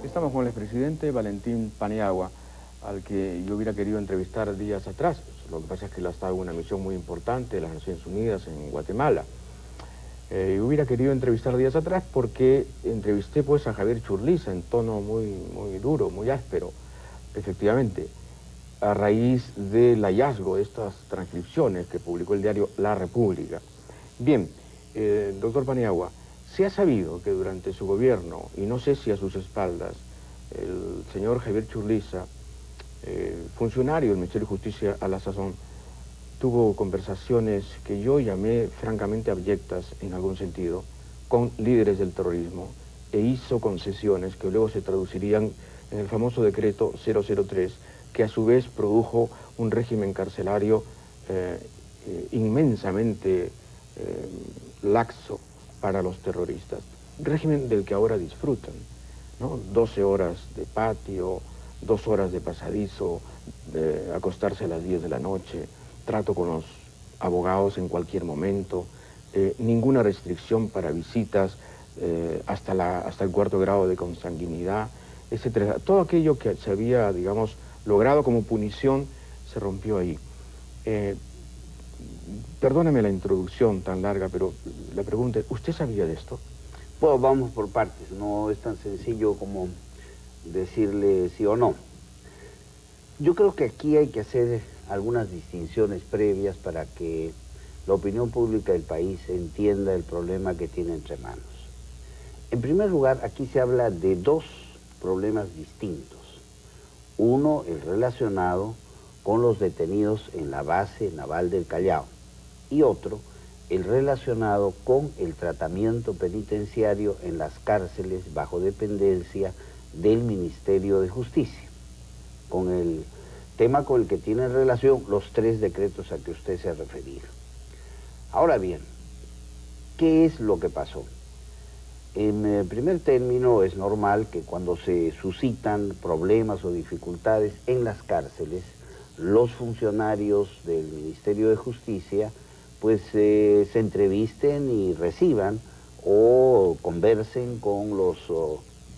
Estamos con el expresidente Valentín Paniagua, al que yo hubiera querido entrevistar días atrás. Lo que pasa es que él ha estado en una misión muy importante de las Naciones Unidas en Guatemala. Hubiera querido entrevistar días atrás porque entrevisté pues a Javier Churliza en tono muy duro, muy áspero, efectivamente, a raíz del hallazgo de estas transcripciones que publicó el diario La República. Bien, doctor Paniagua, se ha sabido que durante su gobierno, y no sé si a sus espaldas, el señor Javier Churliza, funcionario del Ministerio de Justicia a la sazón, tuvo conversaciones que yo llamé francamente abyectas en algún sentido, con líderes del terrorismo, e hizo concesiones que luego se traducirían en el famoso decreto 003, que a su vez produjo un régimen carcelario inmensamente laxo para los terroristas, régimen del que ahora disfrutan, ¿no? 12 horas de patio, 2 horas de pasadizo, acostarse a las 10 de la noche, trato con los abogados en cualquier momento, ninguna restricción para visitas hasta el 4º grado de consanguinidad, etcétera. Todo aquello que se había, digamos, logrado como punición se rompió ahí. Perdóneme la introducción tan larga, pero la pregunta es, ¿usted sabía de esto? Pues vamos por partes, no es tan sencillo como decirle sí o no. Yo creo que aquí hay que hacer algunas distinciones previas para que la opinión pública del país entienda el problema que tiene entre manos. En primer lugar, aquí se habla de dos problemas distintos. Uno, el relacionado con los detenidos en la base naval del Callao, y otro, el relacionado con el tratamiento penitenciario en las cárceles bajo dependencia del Ministerio de Justicia, con el tema con el que tienen relación los 3 decretos a que usted se ha referido. Ahora bien, ¿qué es lo que pasó? En primer término, es normal que cuando se suscitan problemas o dificultades en las cárceles, los funcionarios del Ministerio de Justicia pues se entrevisten y reciban o conversen con los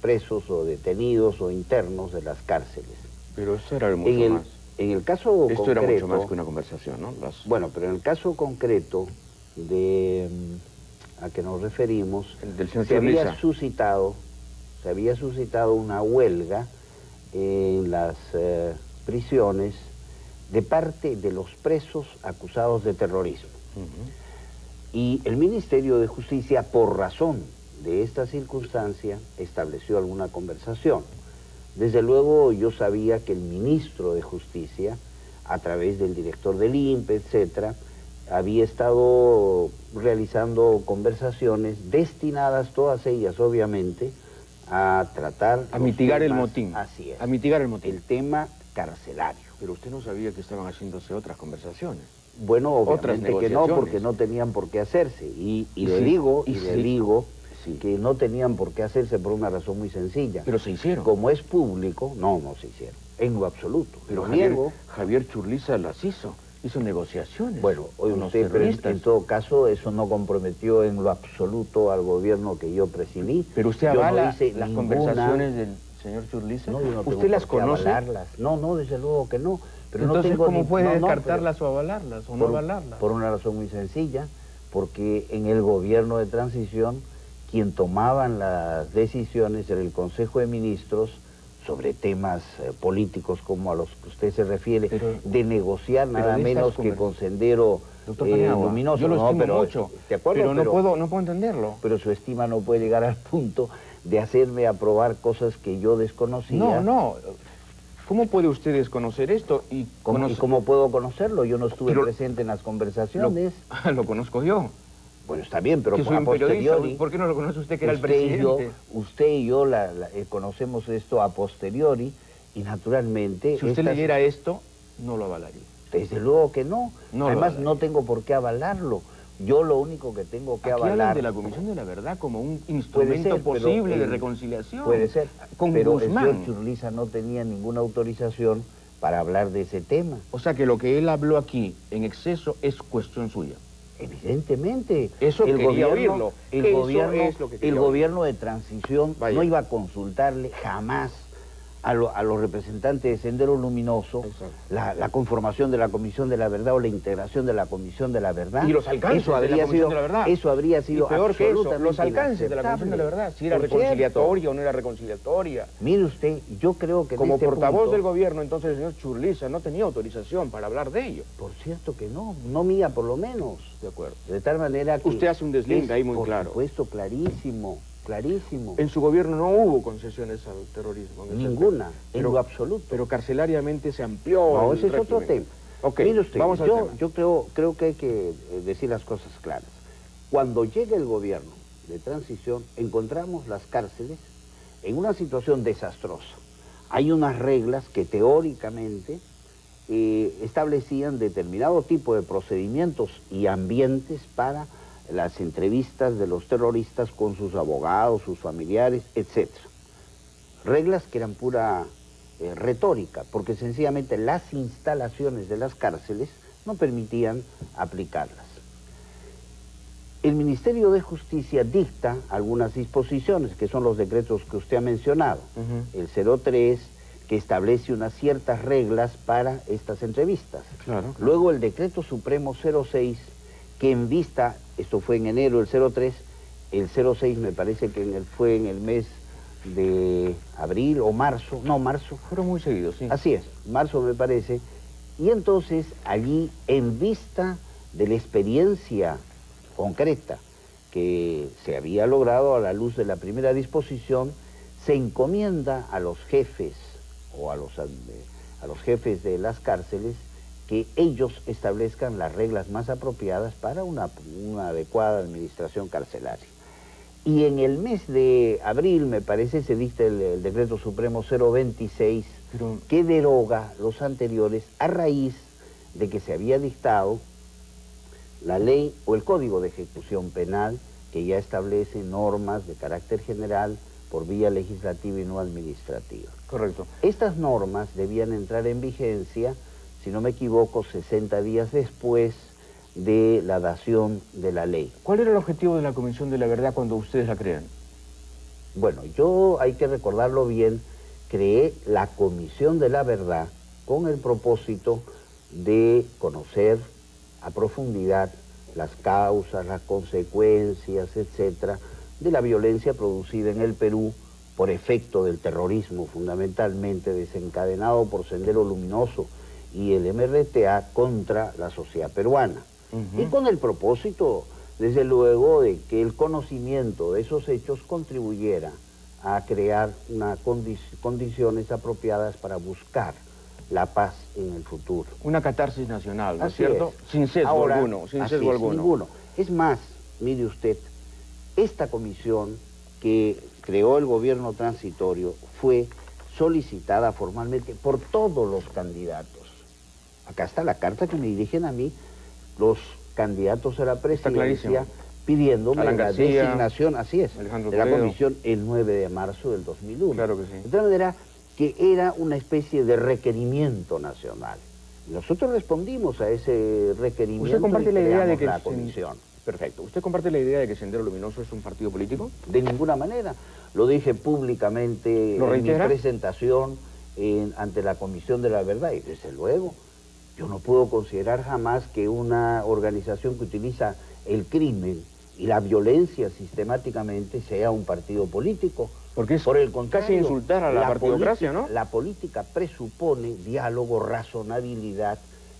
presos o detenidos o internos de las cárceles. Pero eso era mucho más. En el caso concreto... Esto era mucho más que una conversación, ¿no? Bueno, pero en el caso concreto de a que nos referimos, el del señor se había suscitado una huelga en las prisiones de parte de los presos acusados de terrorismo. Y el Ministerio de Justicia, por razón de esta circunstancia, estableció alguna conversación. Desde luego yo sabía que el ministro de Justicia, a través del director del INPE, etcétera, había estado realizando conversaciones destinadas, todas ellas obviamente, a tratar... A mitigar el motín. Así es. A mitigar el motín. El tema carcelario. Pero usted no sabía que estaban haciéndose otras conversaciones. Bueno, obviamente que no, porque no tenían por qué hacerse. Y le digo que no tenían por qué hacerse por una razón muy sencilla. Pero se hicieron. Como es público, no se hicieron, en lo absoluto. Pero Javier Churliza las hizo negociaciones. Bueno, hoy usted, pero en todo caso, eso no comprometió en lo absoluto al gobierno que yo presidí. Pero usted avala las conversaciones del señor Churliza. No, yo no ¿Usted las conoce? Avalarlas. No, desde luego que no. Pero entonces, no tengo ¿cómo puede descartarlas o avalarlas o no avalarlas? Por una razón muy sencilla, porque en el gobierno de transición, quien tomaban las decisiones era el Consejo de Ministros sobre temas políticos como a los que usted se refiere, de negociar nada menos que con Sendero Luminoso. Yo lo estimo mucho, ¿de acuerdo? Pero no puedo entenderlo. Pero su estima no puede llegar al punto de hacerme aprobar cosas que yo desconocía. No. ¿Cómo puede usted desconocer esto? ¿Y cómo puedo conocerlo? Yo no estuve presente en las conversaciones. Lo conozco yo. Bueno, está bien, pero a posteriori... ¿Por qué no lo conoce usted que era el presidente? Usted y yo conocemos esto a posteriori y naturalmente... Si usted leyera esto, no lo avalaría. Desde luego que no. Además, no tengo por qué avalarlo. Yo lo único que tengo que avalar... hablan de la Comisión de la Verdad como un instrumento posible de reconciliación. Puede ser, pero Guzmán. El señor Churliza no tenía ninguna autorización para hablar de ese tema. O sea que lo que él habló aquí en exceso es cuestión suya. Evidentemente, Eso quería oírlo. el Eso gobierno de transición no iba a consultarle jamás a los representantes de Sendero Luminoso la conformación de la Comisión de la Verdad o la integración de la Comisión de la Verdad. Y los alcances de la Comisión de la Verdad. Eso habría sido peor que eso, los alcances inaceptable. de la Comisión de la Verdad, si era reconciliatoria o no era reconciliatoria. Mire usted, yo creo que como en este portavoz punto, del gobierno, entonces el señor Churliza no tenía autorización para hablar de ello. Por cierto que no mía por lo menos. De acuerdo. De tal manera que... Usted hace un deslinde ahí muy claro. Por supuesto, clarísimo. Clarísimo. En su gobierno no hubo concesiones al terrorismo. Ninguna, en lo absoluto. Pero carcelariamente se amplió. No, ese es otro tema. Okay, mire usted, vamos al tema. Yo creo que hay que decir las cosas claras. Cuando llega el gobierno de transición, encontramos las cárceles en una situación desastrosa. Hay unas reglas que teóricamente establecían determinado tipo de procedimientos y ambientes para las entrevistas de los terroristas con sus abogados, sus familiares, etc. Reglas que eran pura retórica, porque sencillamente las instalaciones de las cárceles no permitían aplicarlas. El Ministerio de Justicia dicta algunas disposiciones, que son los decretos que usted ha mencionado, el 03, que establece unas ciertas reglas para estas entrevistas. Claro. Luego el Decreto Supremo 06, que en vista, esto fue en enero el 03, el 06 me parece que fue en el mes de abril o marzo, no, marzo. Fueron muy seguidos, sí. Así es, marzo me parece. Y entonces allí, en vista de la experiencia concreta que se había logrado a la luz de la primera disposición, se encomienda a los jefes o a los jefes de las cárceles que ellos establezcan las reglas más apropiadas para una adecuada administración carcelaria. Y en el mes de abril, me parece, se dicta el Decreto Supremo 026, que deroga los anteriores a raíz de que se había dictado la ley o el Código de Ejecución Penal, que ya establece normas de carácter general por vía legislativa y no administrativa. Correcto. Estas normas debían entrar en vigencia, si no me equivoco, 60 días después de la dación de la ley. ¿Cuál era el objetivo de la Comisión de la Verdad cuando ustedes la crean? Bueno, yo, hay que recordarlo bien, creé la Comisión de la Verdad con el propósito de conocer a profundidad las causas, las consecuencias, etcétera, de la violencia producida en el Perú por efecto del terrorismo, fundamentalmente desencadenado por Sendero Luminoso y el MRTA contra la sociedad peruana. Y con el propósito, desde luego, de que el conocimiento de esos hechos contribuyera a crear condiciones apropiadas para buscar la paz en el futuro. Una catarsis nacional, ¿no es Así cierto? es. Sin sesgo Ahora, alguno, sin sesgo alguno. Ninguno. Es más, mire usted, esta comisión que creó el gobierno transitorio fue solicitada formalmente por todos los candidatos. Acá está la carta que me dirigen a mí los candidatos a la presidencia pidiéndome la designación, así es, de la comisión el 9 de marzo del 2001. Claro que sí. De tal manera que era una especie de requerimiento nacional. Nosotros respondimos a ese requerimiento. ¿Usted comparte la idea de que la comisión? Perfecto. ¿Usted comparte la idea de que Sendero Luminoso es un partido político? De ninguna manera. Lo dije públicamente en mi presentación ante la Comisión de la Verdad, y desde luego, yo no puedo considerar jamás que una organización que utiliza el crimen y la violencia sistemáticamente sea un partido político. Porque es por el contrario, casi insultar a la partidocracia, ¿no? La política presupone diálogo, razonabilidad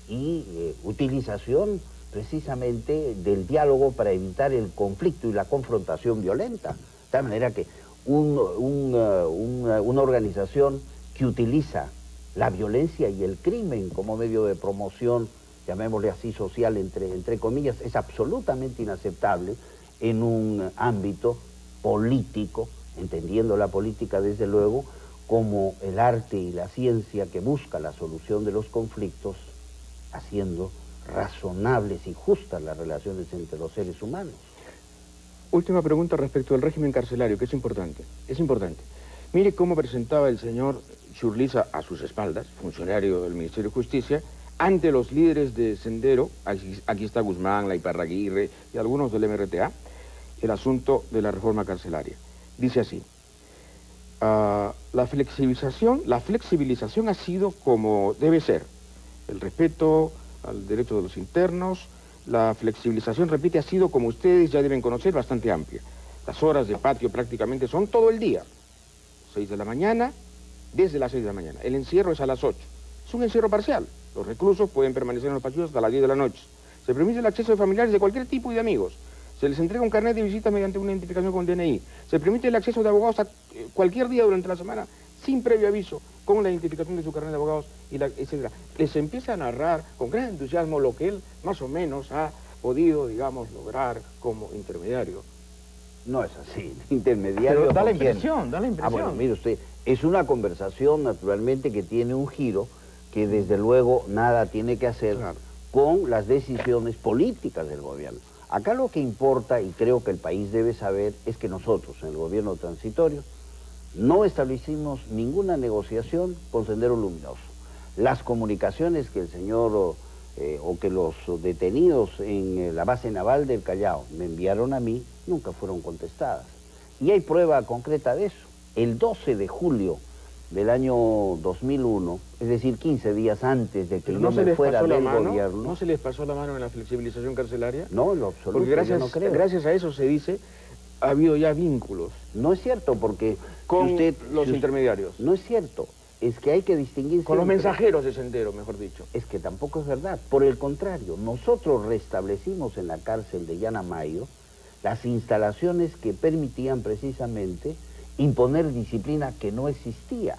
y utilización precisamente del diálogo para evitar el conflicto y la confrontación violenta. De tal manera que una organización que utiliza la violencia y el crimen como medio de promoción, llamémosle así, social, entre comillas, es absolutamente inaceptable en un ámbito político, entendiendo la política desde luego como el arte y la ciencia que busca la solución de los conflictos, haciendo razonables y justas las relaciones entre los seres humanos. Última pregunta respecto al régimen carcelario, que es importante. Es importante. Mire cómo presentaba el señor Churliza a sus espaldas, funcionario del Ministerio de Justicia, ante los líderes de Sendero, aquí está Guzmán, la Iparraguirre y algunos del MRTA, el asunto de la reforma carcelaria. Dice así: la flexibilización ha sido como debe ser, el respeto al derecho de los internos. La flexibilización, repite, ha sido, como ustedes ya deben conocer, bastante amplia. Las horas de patio prácticamente son todo el día, 6 de la mañana, desde las 6 de la mañana. El encierro es a las 8. Es un encierro parcial. Los reclusos pueden permanecer en los patios hasta las 10 de la noche. Se permite el acceso de familiares de cualquier tipo y de amigos. Se les entrega un carnet de visita mediante una identificación con DNI. Se permite el acceso de abogados a cualquier día durante la semana, sin previo aviso, con la identificación de su carnet de abogados, etc. Les empieza a narrar con gran entusiasmo lo que él más o menos ha podido, digamos, lograr como intermediario. No es así, intermediario. Pero da la impresión, da la impresión. Bueno, mire usted, es una conversación naturalmente que tiene un giro que desde luego nada tiene que hacer con las decisiones políticas del gobierno. Acá lo que importa, y creo que el país debe saber, es que nosotros, en el gobierno transitorio, no establecimos ninguna negociación con Sendero Luminoso. Las comunicaciones que el señor o que los detenidos en la base naval del Callao me enviaron a mí, nunca fueron contestadas. Y hay prueba concreta de eso. El 12 de julio del año 2001, es decir, 15 días antes de que yo me fuera del gobierno... ¿No se les pasó la mano en la flexibilización carcelaria? No, en lo absoluto. Porque gracias a eso se dice, ha habido ya vínculos. No es cierto, porque... Con los intermediarios. No es cierto. Es que hay que distinguir con los mensajeros de Sendero, mejor dicho. Es que tampoco es verdad. Por el contrario, nosotros restablecimos en la cárcel de Llana-Mayo las instalaciones que permitían precisamente imponer disciplina que no existía.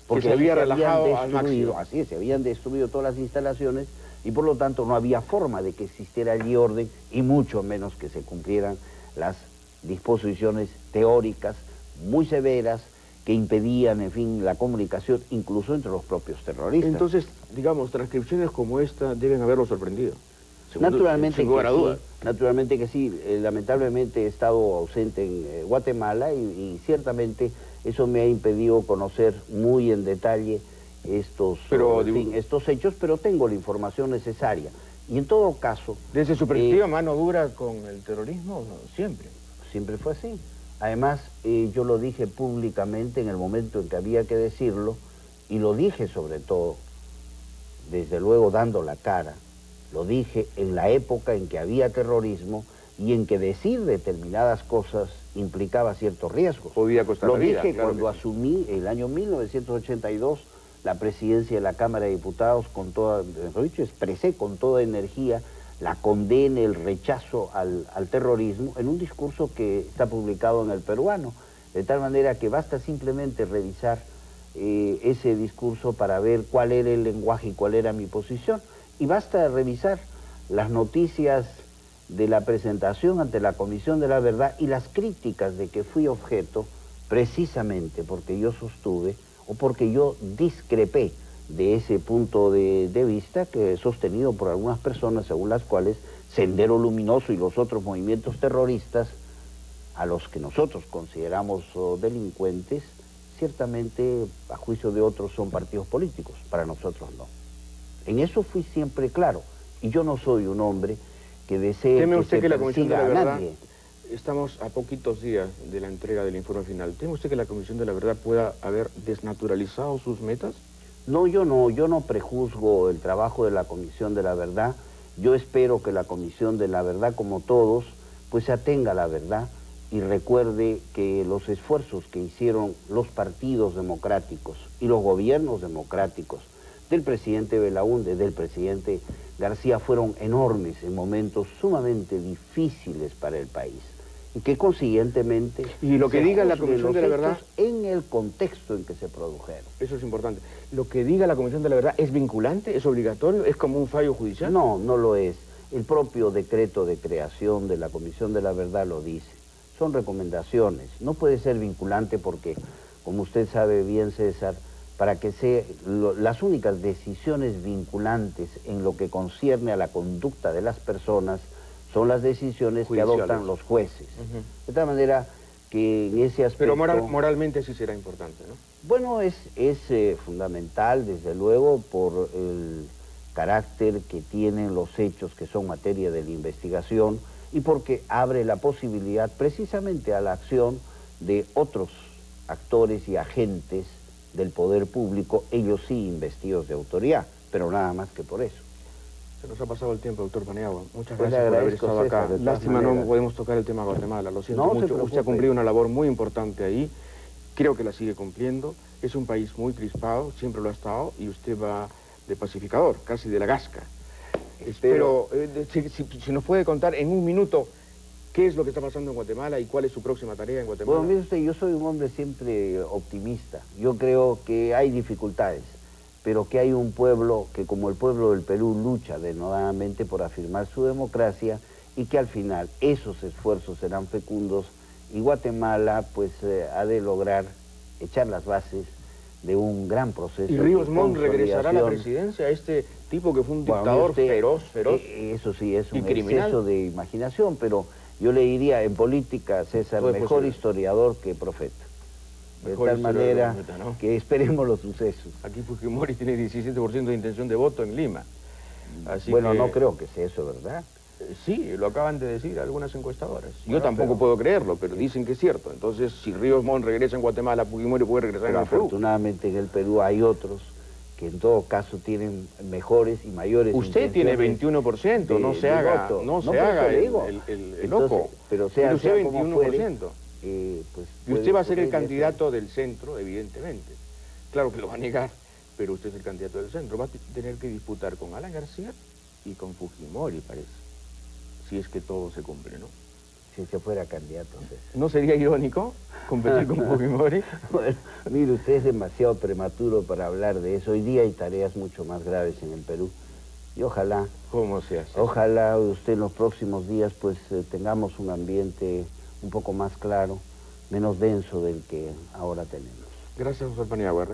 Porque se había relajado al máximo. Así es, se habían destruido todas las instalaciones y por lo tanto no había forma de que existiera allí orden y mucho menos que se cumplieran las disposiciones teóricas muy severas que impedían, en fin, la comunicación incluso entre los propios terroristas. Entonces, digamos, transcripciones como esta deben haberlo sorprendido. Naturalmente que sí. Lamentablemente he estado ausente en Guatemala y ciertamente eso me ha impedido conocer muy en detalle estos hechos, pero tengo la información necesaria. Y en todo caso... Desde su perspectiva, mano dura con el terrorismo, siempre. Siempre fue así. Además, yo lo dije públicamente en el momento en que había que decirlo, y lo dije sobre todo, desde luego dando la cara. Lo dije en la época en que había terrorismo y en que decir determinadas cosas implicaba ciertos riesgos. Podía costar la vida. Lo dije cuando asumí el año 1982 la presidencia de la Cámara de Diputados, con toda, mejor dicho, expresé con toda energía la condena, el rechazo al terrorismo en un discurso que está publicado en El Peruano, de tal manera que basta simplemente revisar ese discurso para ver cuál era el lenguaje y cuál era mi posición. Y basta revisar las noticias de la presentación ante la Comisión de la Verdad y las críticas de que fui objeto precisamente porque yo sostuve o porque yo discrepé de ese punto de vista que es sostenido por algunas personas según las cuales Sendero Luminoso y los otros movimientos terroristas a los que nosotros consideramos delincuentes, ciertamente a juicio de otros son partidos políticos, para nosotros no. En eso fui siempre claro, y yo no soy un hombre que desee ¿Teme usted que la Comisión de la Verdad, nadie? Estamos a poquitos días de la entrega del informe final, ¿teme usted que la Comisión de la Verdad pueda haber desnaturalizado sus metas? No, yo no prejuzgo el trabajo de la Comisión de la Verdad. Yo espero que la Comisión de la Verdad, como todos, pues se atenga a la verdad y recuerde que los esfuerzos que hicieron los partidos democráticos y los gobiernos democráticos del presidente Belaúnde, del presidente García, fueron enormes en momentos sumamente difíciles para el país. Y que consiguientemente... Y lo que diga la Comisión de la Verdad... en el contexto en que se produjeron. Eso es importante. ¿Lo que diga la Comisión de la Verdad es vinculante, es obligatorio, es como un fallo judicial? No, no lo es. El propio decreto de creación de la Comisión de la Verdad lo dice. Son recomendaciones. No puede ser vinculante porque, como usted sabe bien, César, para que sea las únicas decisiones vinculantes en lo que concierne a la conducta de las personas son las decisiones que adoptan los jueces. De tal manera que en ese aspecto... Pero moralmente sí será importante, ¿no? Bueno, es fundamental, desde luego, por el carácter que tienen los hechos que son materia de la investigación y porque abre la posibilidad precisamente a la acción de otros actores y agentes del poder público, ellos sí investidos de autoridad, pero nada más que por eso. Se nos ha pasado el tiempo, doctor Paniagua. Muchas Pues gracias por haber estado César, acá. de todas Lástima no maneras. podemos tocar el tema Guatemala, lo siento No se mucho. Usted ha preocupe. cumplido una labor muy importante ahí, creo que la sigue cumpliendo. Es un país muy crispado, siempre lo ha estado, y usted va de pacificador, casi de la gasca. Pero si nos puede contar en un minuto qué es lo que está pasando en Guatemala y cuál es su próxima tarea en Guatemala. Bueno, mire usted, yo soy un hombre siempre optimista. Yo creo que hay dificultades, pero que hay un pueblo que, como el pueblo del Perú, lucha denodadamente por afirmar su democracia y que al final esos esfuerzos serán fecundos y Guatemala pues ha de lograr echar las bases de un gran proceso. ¿Y Ríos Montt de regresará a la consolidación. presidencia? Este tipo que fue un Bueno, dictador usted, feroz. Eso sí, es un criminal. exceso de imaginación, pero yo le diría en política, César, Todo es mejor posible. historiador que profeta. De Mejor tal historiador que manera profeta, ¿no? que esperemos los sucesos. Aquí Fujimori tiene 17% de intención de voto en Lima. Así Bueno, que, no creo que sea eso, ¿verdad? Sí, lo acaban de decir algunas encuestadoras. Bueno, Yo tampoco pero- puedo creerlo, pero dicen que es cierto. Entonces, si Ríos Montt regresa en Guatemala, Fujimori puede regresar Pero en el Perú. afortunadamente en el Perú hay otros que en todo caso tienen mejores y mayores Usted tiene intenciones 21%, no se de haga, voto. no se por eso haga le el, digo. el Entonces, loco. pero sea, Tiene usted sea como 21%. Pues Y usted va a ser el puede candidato del centro, evidentemente. Claro que lo va a negar, pero usted es el candidato del centro. Va a tener que disputar con Alan García y con Fujimori, parece. Si es que todo se cumple, ¿no? Si se fuera candidato, César. ¿No sería irónico competir con Fujimori? Bueno, mire, usted es demasiado prematuro para hablar de eso. Hoy día hay tareas mucho más graves en el Perú. Y ojalá ¿Cómo se hace? usted en los próximos días pues tengamos un ambiente un poco más claro, menos denso del que ahora tenemos. Gracias, doctor Paniagua.